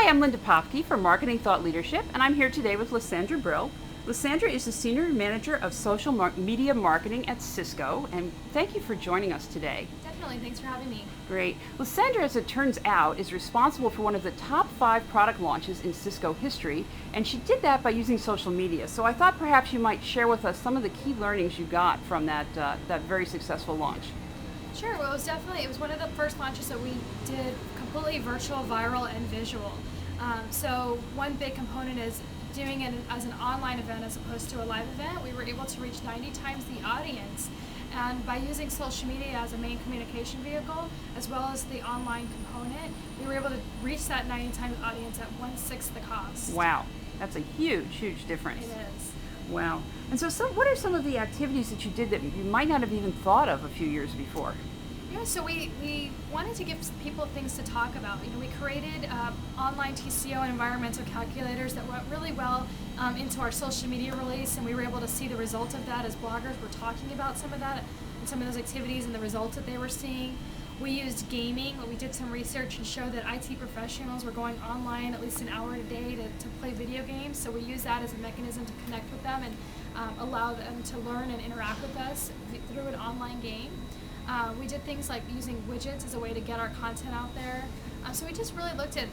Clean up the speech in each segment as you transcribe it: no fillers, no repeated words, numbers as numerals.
Hi, I'm Linda Popky from Marketing Thought Leadership, and I'm here today with Lysandra Brill. Lysandra is the Senior Manager of Social Media Marketing at Cisco, and thank you for joining us today. Definitely, thanks for having me. Great. Lysandra, as it turns out, is responsible for one of the top 5 product launches in Cisco history, and she did that by using social media. So I thought perhaps you might share with us some of the key learnings you got from that very successful launch. Sure, well, it was one of the first launches that we did completely virtual, viral, and visual. So one big component is doing it as an online event as opposed to a live event. We were able to reach 90 times the audience, and by using social media as a main communication vehicle, as well as the online component, we were able to reach that 90 times audience at 1/6 the cost. Wow, that's a huge, huge difference. It is. Wow. And so what are some of the activities that you did that you might not have even thought of a few years before? Yeah, so we wanted to give people things to talk about. We created online TCO and environmental calculators that went really well into our social media release, and we were able to see the result of that as bloggers were talking about some of that and some of those activities and the results that they were seeing. We used gaming. We did some research and showed that IT professionals were going online at least an hour a day to play video games, so we used that as a mechanism to connect with them and allow them to learn and interact with us through an online game. We did things like using widgets as a way to get our content out there. So we just really looked at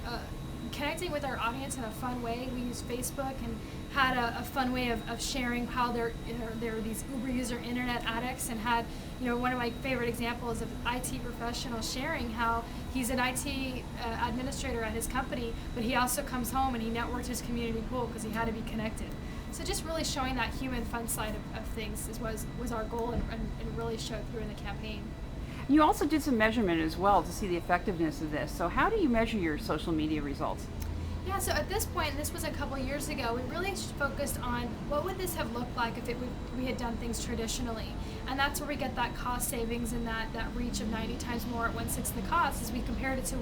connecting with our audience in a fun way. We used Facebook and had a fun way of sharing how they're these Uber user internet addicts, and had one of my favorite examples of IT professionals sharing how he's an IT administrator at his company, but he also comes home and he networked his community pool because he had to be connected. So just really showing that human fun side of things was our goal, and really showed through in the campaign. You also did some measurement as well to see the effectiveness of this. So how do you measure your social media results? Yeah, so at this point, and this was a couple years ago, we really focused on what would this have looked like if we had done things traditionally. And that's where we get that cost savings and that reach of 90 times more at 1/6 the cost, as we compared it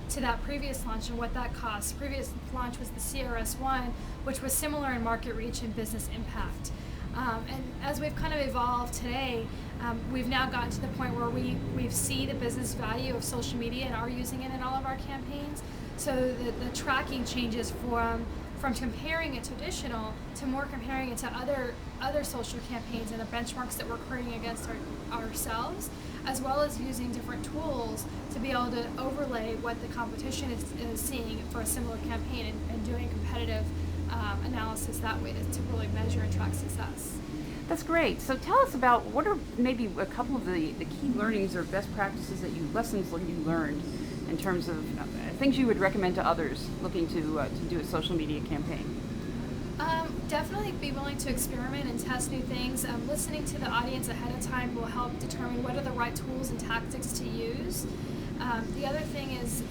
to that previous launch and what that cost. Previous launch was the CRS1, which was similar in market reach and business impact. And as we've kind of evolved today, we've now gotten to the point where we see the business value of social media and are using it in all of our campaigns. So the tracking changes from comparing it traditional to more comparing it to other social campaigns and the benchmarks that we're creating against ourselves, as well as using different tools to be able to overlay what the competition is seeing for a similar campaign, and doing competitive analysis that way to really measure and track success. That's great. So tell us about what are maybe a couple of the key learnings or best practices lessons you learned in terms of things you would recommend to others looking to do a social media campaign. Definitely be willing to experiment and test new things. Listening to the audience ahead of time will help determine what are the right tools and tactics to use. The other thing is,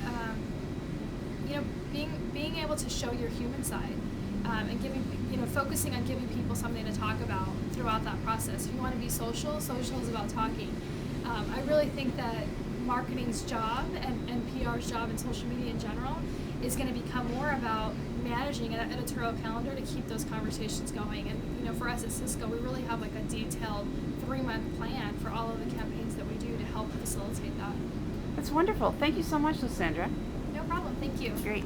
being able to show your human side, and focusing on giving people something to talk about throughout that process. If you want to be social is about talking. I really think that marketing's job and PR's job and social media in general is going to become more about managing an editorial calendar to keep those conversations going. And for us at Cisco, we really have like a detailed 3-month plan for all of the campaigns that we do to help facilitate that. That's wonderful. Thank you so much, Lysandra. No problem. Thank you. Great.